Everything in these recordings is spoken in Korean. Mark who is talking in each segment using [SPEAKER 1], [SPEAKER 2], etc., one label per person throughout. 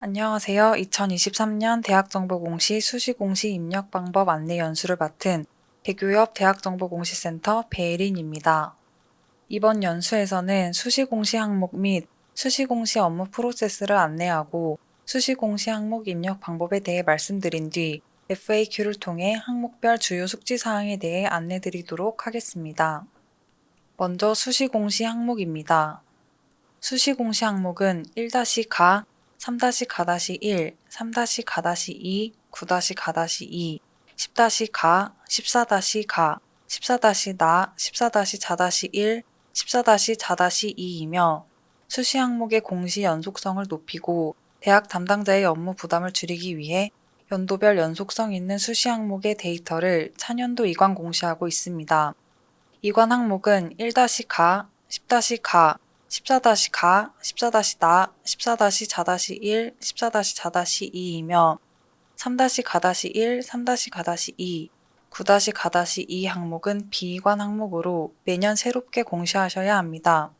[SPEAKER 1] 안녕하세요. 2023년 대학정보공시 수시공시 입력 방법 안내 연수를 맡은 대교협 대학정보공시센터 배혜린입니다. 이번 연수에서는 수시공시 항목 및 수시공시 업무 프로세스를 안내하고 수시공시 항목 입력 방법에 대해 말씀드린 뒤 FAQ를 통해 항목별 주요 숙지사항에 대해 안내드리도록 하겠습니다. 먼저 수시공시 항목입니다. 수시공시 항목은 1-가, 3-가-1, 3-가-2, 9-가-2, 10-가, 14-가, 14-나, 14-자-1, 14-자-2이며 수시 항목의 공시 연속성을 높이고 대학 담당자의 업무 부담을 줄이기 위해 연도별 연속성 있는 수시 항목의 데이터를 차년도 이관 공시하고 있습니다. 이관 항목은 1-가, 10-가, 14-가, 14-나, 14-자-1, 14-자-2이며 3-가-1, 3-가-2, 9-가-2 항목은 비이관 항목으로 매년 새롭게 공시하셔야 합니다.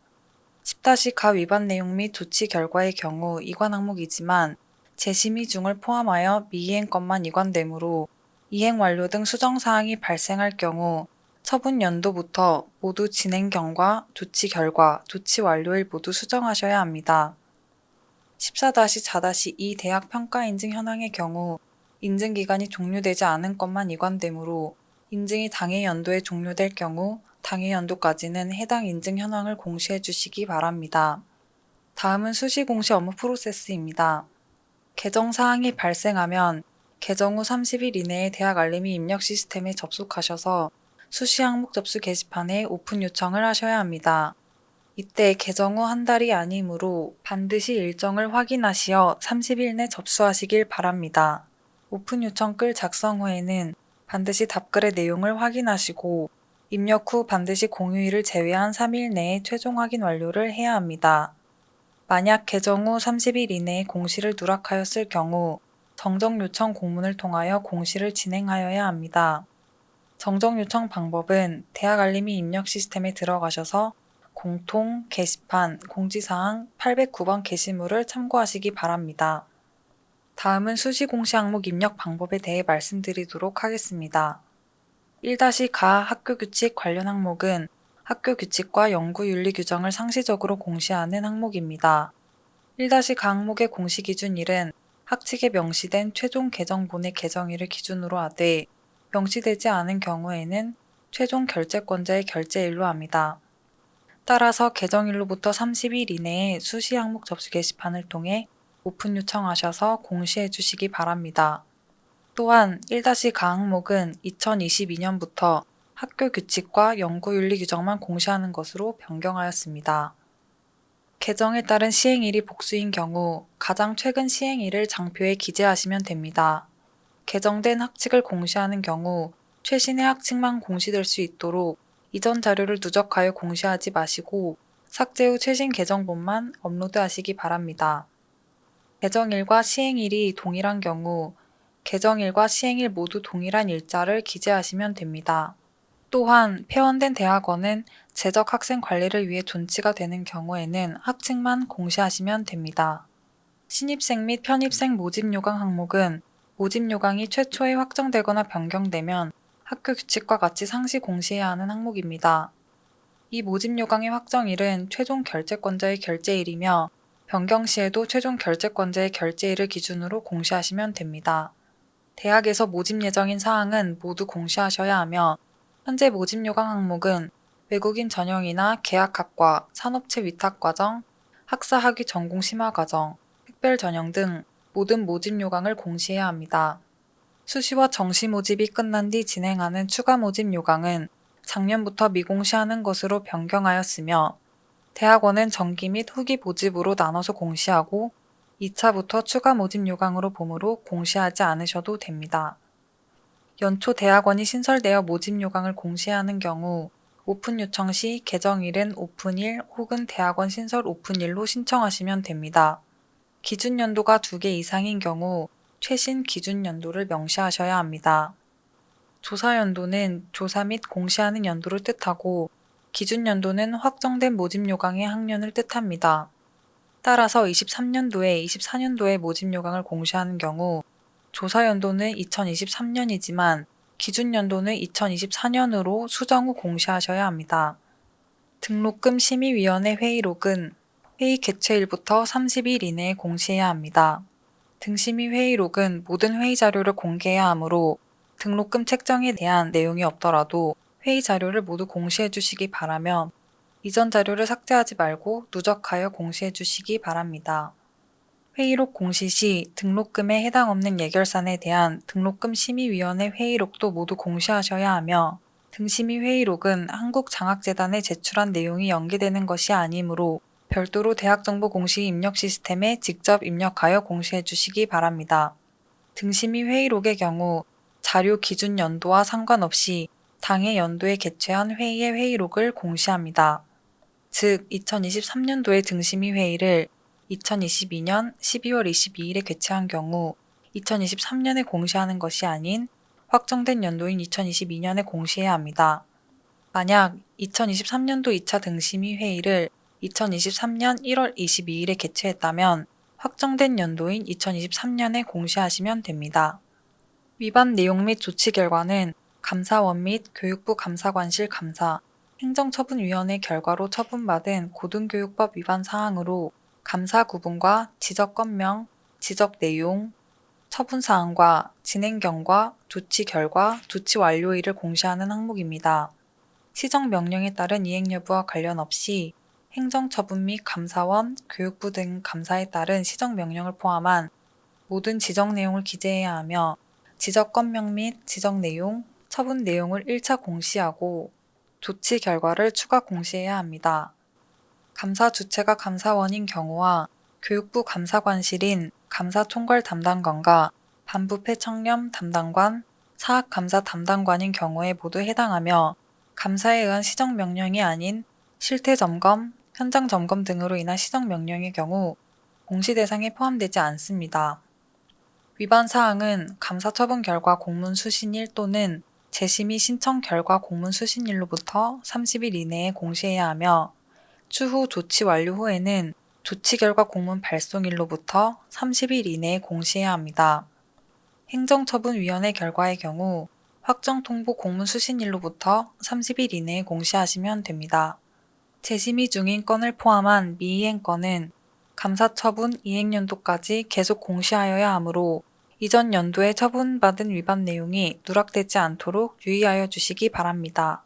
[SPEAKER 1] 10-가 위반 내용 및 조치 결과의 경우 이관 항목이지만 재심의 중을 포함하여 미이행 것만 이관되므로 이행 완료 등 수정사항이 발생할 경우 처분 연도부터 모두 진행 경과, 조치 결과, 조치 완료일 모두 수정하셔야 합니다. 14-자-2 대학 평가 인증 현황의 경우 인증기간이 종료되지 않은 것만 이관되므로 인증이 당해 연도에 종료될 경우 당해 연도까지는 해당 인증 현황을 공시해 주시기 바랍니다. 다음은 수시 공시 업무 프로세스입니다. 개정 사항이 발생하면 개정 후 30일 이내에 대학 알림이 입력 시스템에 접속하셔서 수시 항목 접수 게시판에 오픈 요청을 하셔야 합니다. 이때 개정 후 한 달이 아니므로 반드시 일정을 확인하시어 30일 내 접수하시길 바랍니다. 오픈 요청 글 작성 후에는 반드시 답글의 내용을 확인하시고 입력 후 반드시 공휴일을 제외한 3일 내에 최종 확인 완료를 해야 합니다. 만약 개정 후 30일 이내에 공시를 누락하였을 경우 정정 요청 공문을 통하여 공시를 진행하여야 합니다. 정정 요청 방법은 대학 알림이 입력 시스템에 들어가셔서 공통, 게시판, 공지사항 809번 게시물을 참고하시기 바랍니다. 다음은 수시 공시 항목 입력 방법에 대해 말씀드리도록 하겠습니다. 1-가 학교규칙 관련 항목은 학교규칙과 연구윤리 규정을 상시적으로 공시하는 항목입니다. 1-가 항목의 공시기준일은 학칙에 명시된 최종 개정본의 개정일을 기준으로 하되 명시되지 않은 경우에는 최종 결재권자의 결재일로 합니다. 따라서 개정일로부터 30일 이내에 수시 항목 접수 게시판을 통해 오픈 요청하셔서 공시해 주시기 바랍니다. 또한 1-가 항목은 2022년부터 학교 규칙과 연구윤리 규정만 공시하는 것으로 변경하였습니다. 개정에 따른 시행일이 복수인 경우 가장 최근 시행일을 장표에 기재하시면 됩니다. 개정된 학칙을 공시하는 경우 최신의 학칙만 공시될 수 있도록 이전 자료를 누적하여 공시하지 마시고 삭제 후 최신 개정본만 업로드하시기 바랍니다. 개정일과 시행일이 동일한 경우 개정일과 시행일 모두 동일한 일자를 기재하시면 됩니다. 또한 폐원된 대학원은 재적 학생 관리를 위해 존치가 되는 경우에는 학칙만 공시하시면 됩니다. 신입생 및 편입생 모집 요강 항목은 모집 요강이 최초에 확정되거나 변경되면 학교 규칙과 같이 상시 공시해야 하는 항목입니다. 이 모집 요강의 확정일은 최종 결재권자의 결재일이며 변경 시에도 최종 결재권자의 결재일을 기준으로 공시하시면 됩니다. 대학에서 모집 예정인 사항은 모두 공시하셔야 하며 현재 모집 요강 항목은 외국인 전형이나 계약학과, 산업체 위탁과정, 학사학위 전공 심화과정, 특별 전형 등 모든 모집 요강을 공시해야 합니다. 수시와 정시 모집이 끝난 뒤 진행하는 추가 모집 요강은 작년부터 미공시하는 것으로 변경하였으며 대학원은 정기 및 후기 모집으로 나눠서 공시하고 2차부터 추가 모집 요강으로 보므로 공시하지 않으셔도 됩니다. 연초 대학원이 신설되어 모집 요강을 공시하는 경우 오픈 요청 시 개정일은 오픈일 혹은 대학원 신설 오픈일로 신청하시면 됩니다. 기준 연도가 2개 이상인 경우 최신 기준 연도를 명시하셔야 합니다. 조사 연도는 조사 및 공시하는 연도를 뜻하고 기준 연도는 확정된 모집 요강의 학년을 뜻합니다. 따라서 23년도에 24년도에 모집 요강을 공시하는 경우 조사 연도는 2023년이지만 기준 연도는 2024년으로 수정 후 공시하셔야 합니다. 등록금 심의위원회 회의록은 회의 개최일부터 30일 이내에 공시해야 합니다. 등심의 회의록은 모든 회의 자료를 공개해야 하므로 등록금 책정에 대한 내용이 없더라도 회의 자료를 모두 공시해 주시기 바라며 이전 자료를 삭제하지 말고 누적하여 공시해 주시기 바랍니다. 회의록 공시 시 등록금에 해당 없는 예결산에 대한 등록금 심의위원회 회의록도 모두 공시하셔야 하며 등심의 회의록은 한국장학재단에 제출한 내용이 연계되는 것이 아니므로 별도로 대학정보 공시 입력 시스템에 직접 입력하여 공시해 주시기 바랍니다. 등심의 회의록의 경우 자료 기준 연도와 상관없이 당해 연도에 개최한 회의의 회의록을 공시합니다. 즉 2023년도의 등심의 회의를 2022년 12월 22일에 개최한 경우 2023년에 공시하는 것이 아닌 확정된 연도인 2022년에 공시해야 합니다. 만약 2023년도 2차 등심의 회의를 2023년 1월 22일에 개최했다면 확정된 연도인 2023년에 공시하시면 됩니다. 위반 내용 및 조치 결과는 감사원 및 교육부 감사관실 감사, 행정처분위원회 결과로 처분받은 고등교육법 위반 사항으로 감사 구분과 지적 건명, 지적 내용, 처분 사항과 진행 경과, 조치 결과, 조치 완료일을 공시하는 항목입니다. 시정 명령에 따른 이행 여부와 관련 없이 행정처분 및 감사원, 교육부 등 감사에 따른 시정 명령을 포함한 모든 지적 내용을 기재해야 하며 지적 건명 및 지적 내용, 처분 내용을 1차 공시하고 조치 결과를 추가 공시해야 합니다. 감사 주체가 감사원인 경우와 교육부 감사관실인 감사총괄 담당관과 반부패 청렴 담당관, 사학감사 담당관인 경우에 모두 해당하며 감사에 의한 시정명령이 아닌 실태점검, 현장점검 등으로 인한 시정명령의 경우 공시 대상에 포함되지 않습니다. 위반 사항은 감사 처분 결과 공문 수신일 또는 재심의 신청 결과 공문 수신일로부터 30일 이내에 공시해야 하며 추후 조치 완료 후에는 조치 결과 공문 발송일로부터 30일 이내에 공시해야 합니다. 행정처분위원회 결과의 경우 확정 통보 공문 수신일로부터 30일 이내에 공시하시면 됩니다. 재심의 중인 건을 포함한 미이행 건은 감사 처분 이행연도까지 계속 공시하여야 하므로 이전 연도에 처분받은 위반 내용이 누락되지 않도록 유의하여 주시기 바랍니다.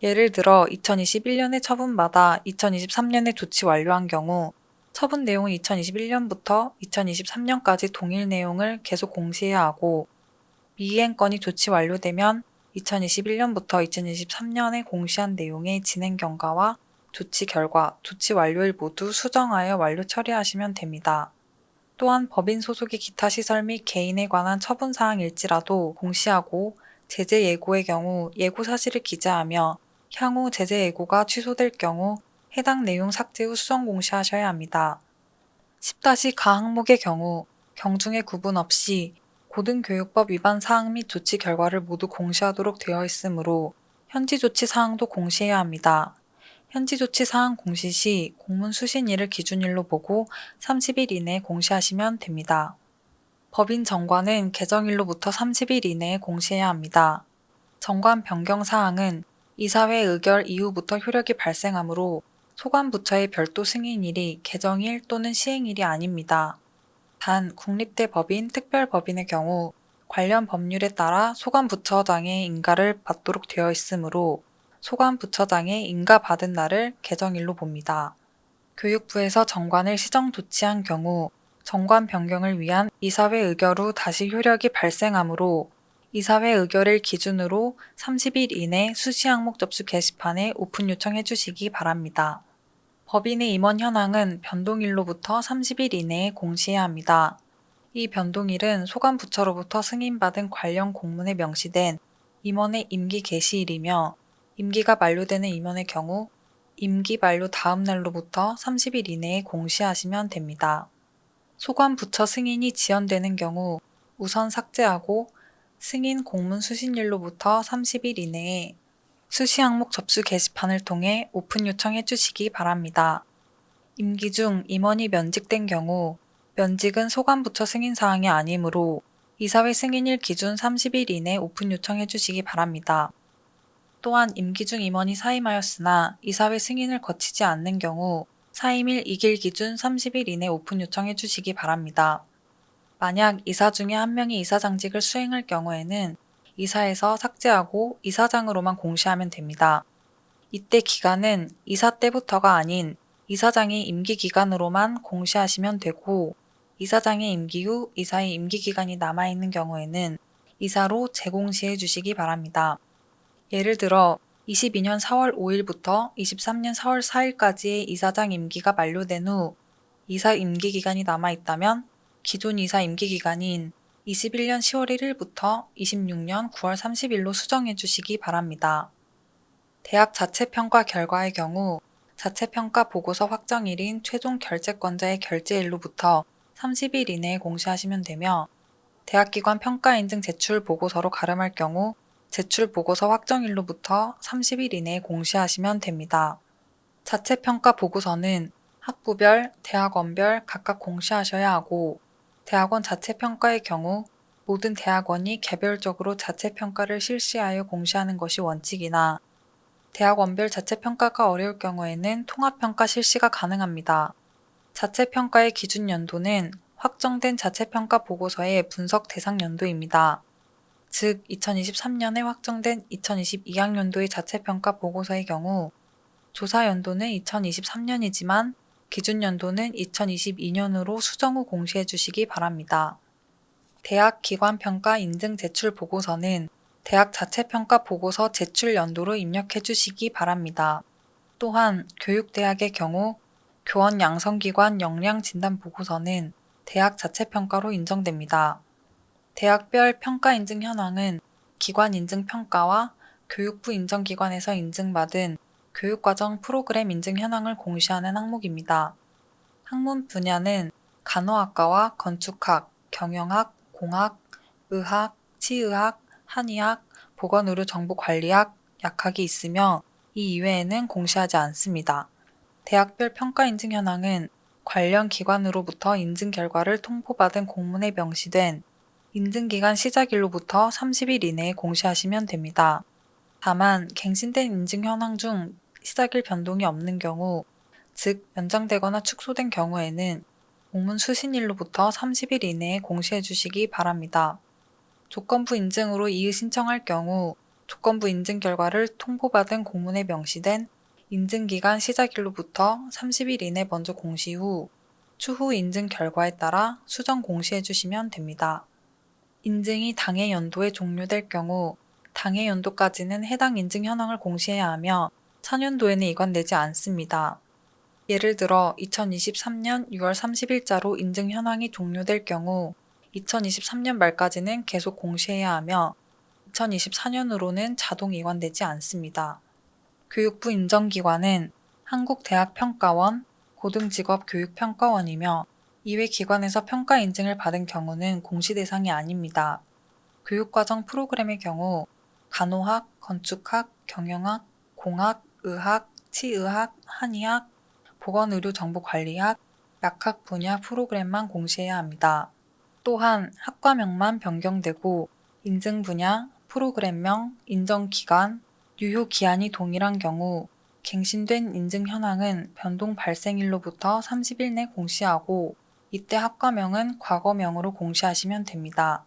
[SPEAKER 1] 예를 들어 2021년에 처분받아 2023년에 조치 완료한 경우 처분 내용은 2021년부터 2023년까지 동일 내용을 계속 공시해야 하고 미이행 건이 조치 완료되면 2021년부터 2023년에 공시한 내용의 진행 경과와 조치 결과, 조치 완료일 모두 수정하여 완료 처리하시면 됩니다. 또한 법인 소속의 기타 시설 및 개인에 관한 처분 사항일지라도 공시하고 제재 예고의 경우 예고 사실을 기재하며 향후 제재 예고가 취소될 경우 해당 내용 삭제 후 수정 공시하셔야 합니다. 10-가 항목의 경우 경중의 구분 없이 고등교육법 위반 사항 및 조치 결과를 모두 공시하도록 되어 있으므로 현지 조치 사항도 공시해야 합니다. 현지 조치 사항 공시 시 공문 수신일을 기준일로 보고 30일 이내에 공시하시면 됩니다. 법인 정관은 개정일로부터 30일 이내에 공시해야 합니다. 정관 변경 사항은 이사회 의결 이후부터 효력이 발생하므로 소관부처의 별도 승인일이 개정일 또는 시행일이 아닙니다. 단 국립대 법인, 특별법인의 경우 관련 법률에 따라 소관부처장의 인가를 받도록 되어 있으므로 소관부처장의 인가 받은 날을 개정일로 봅니다. 교육부에서 정관을 시정 조치한 경우 정관 변경을 위한 이사회 의결 후 다시 효력이 발생하므로 이사회 의결일 기준으로 30일 이내 수시 항목 접수 게시판에 오픈 요청해 주시기 바랍니다. 법인의 임원 현황은 변동일로부터 30일 이내에 공시해야 합니다. 이 변동일은 소관부처로부터 승인받은 관련 공문에 명시된 임원의 임기 개시일이며 임기가 만료되는 임원의 경우 임기 만료 다음 날로부터 30일 이내에 공시하시면 됩니다. 소관부처 승인이 지연되는 경우 우선 삭제하고 승인 공문 수신일로부터 30일 이내에 수시 항목 접수 게시판을 통해 오픈 요청해 주시기 바랍니다. 임기 중 임원이 면직된 경우 면직은 소관부처 승인사항이 아니므로 이사회 승인일 기준 30일 이내 오픈 요청해 주시기 바랍니다. 또한 임기 중 임원이 사임하였으나 이사회 승인을 거치지 않는 경우 사임일 2길 기준 30일 이내 오픈 요청해 주시기 바랍니다. 만약 이사 중에 한 명이 이사장직을 수행할 경우에는 이사에서 삭제하고 이사장으로만 공시하면 됩니다. 이때 기간은 이사 때부터가 아닌 이사장의 임기 기간으로만 공시하시면 되고, 이사장의 임기 후 이사의 임기 기간이 남아있는 경우에는 이사로 재공시해 주시기 바랍니다. 예를 들어 22년 4월 5일부터 23년 4월 4일까지의 이사장 임기가 만료된 후 이사 임기 기간이 남아있다면 기존 이사 임기 기간인 21년 10월 1일부터 26년 9월 30일로 수정해 주시기 바랍니다. 대학 자체평가 결과의 경우 자체평가 보고서 확정일인 최종 결재권자의 결재일로부터 30일 이내에 공시하시면 되며, 대학기관 평가인증 제출 보고서로 가름할 경우 제출 보고서 확정일로부터 30일 이내에 공시하시면 됩니다. 자체평가 보고서는 학부별, 대학원별 각각 공시하셔야 하고, 대학원 자체평가의 경우 모든 대학원이 개별적으로 자체평가를 실시하여 공시하는 것이 원칙이나 대학원별 자체평가가 어려울 경우에는 통합평가 실시가 가능합니다. 자체평가의 기준 연도는 확정된 자체평가 보고서의 분석 대상 연도입니다. 즉 2023년에 확정된 2022학년도의 자체평가 보고서의 경우 조사 연도는 2023년이지만 기준 연도는 2022년으로 수정 후 공시해 주시기 바랍니다. 대학 기관평가 인증 제출 보고서는 대학 자체평가 보고서 제출 연도로 입력해 주시기 바랍니다. 또한 교육대학의 경우 교원 양성기관 역량 진단 보고서는 대학 자체평가로 인정됩니다. 대학별 평가 인증 현황은 기관 인증 평가와 교육부 인정기관에서 인증받은 교육과정 프로그램 인증 현황을 공시하는 항목입니다. 학문 분야는 간호학과와 건축학, 경영학, 공학, 의학, 치의학, 한의학, 보건의료정보관리학, 약학이 있으며 이 이외에는 공시하지 않습니다. 대학별 평가 인증 현황은 관련 기관으로부터 인증 결과를 통보받은 공문에 명시된 인증기간 시작일로부터 30일 이내에 공시하시면 됩니다. 다만 갱신된 인증 현황 중 시작일 변동이 없는 경우, 즉 연장되거나 축소된 경우에는 공문 수신일로부터 30일 이내에 공시해 주시기 바랍니다. 조건부 인증으로 이의 신청할 경우 조건부 인증 결과를 통보받은 공문에 명시된 인증기간 시작일로부터 30일 이내 먼저 공시 후 추후 인증 결과에 따라 수정 공시해 주시면 됩니다. 인증이 당해 연도에 종료될 경우 당해 연도까지는 해당 인증 현황을 공시해야 하며 차년도에는 이관되지 않습니다. 예를 들어 2023년 6월 30일자로 인증 현황이 종료될 경우 2023년 말까지는 계속 공시해야 하며 2024년으로는 자동 이관되지 않습니다. 교육부 인정기관은 한국대학평가원, 고등직업교육평가원이며 이외 기관에서 평가 인증을 받은 경우는 공시 대상이 아닙니다. 교육과정 프로그램의 경우 간호학, 건축학, 경영학, 공학, 의학, 치의학, 한의학, 보건의료정보관리학, 약학 분야 프로그램만 공시해야 합니다. 또한 학과명만 변경되고 인증 분야, 프로그램명, 인정기간, 유효기한이 동일한 경우 갱신된 인증 현황은 변동 발생일로부터 30일 내 공시하고 이때 학과명은 과거명으로 공시하시면 됩니다.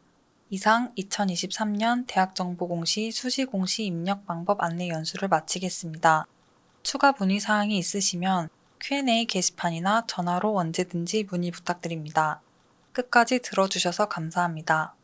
[SPEAKER 1] 이상 2023년 대학정보공시 수시공시 입력 방법 안내 연수를 마치겠습니다. 추가 문의사항이 있으시면 Q&A 게시판이나 전화로 언제든지 문의 부탁드립니다. 끝까지 들어주셔서 감사합니다.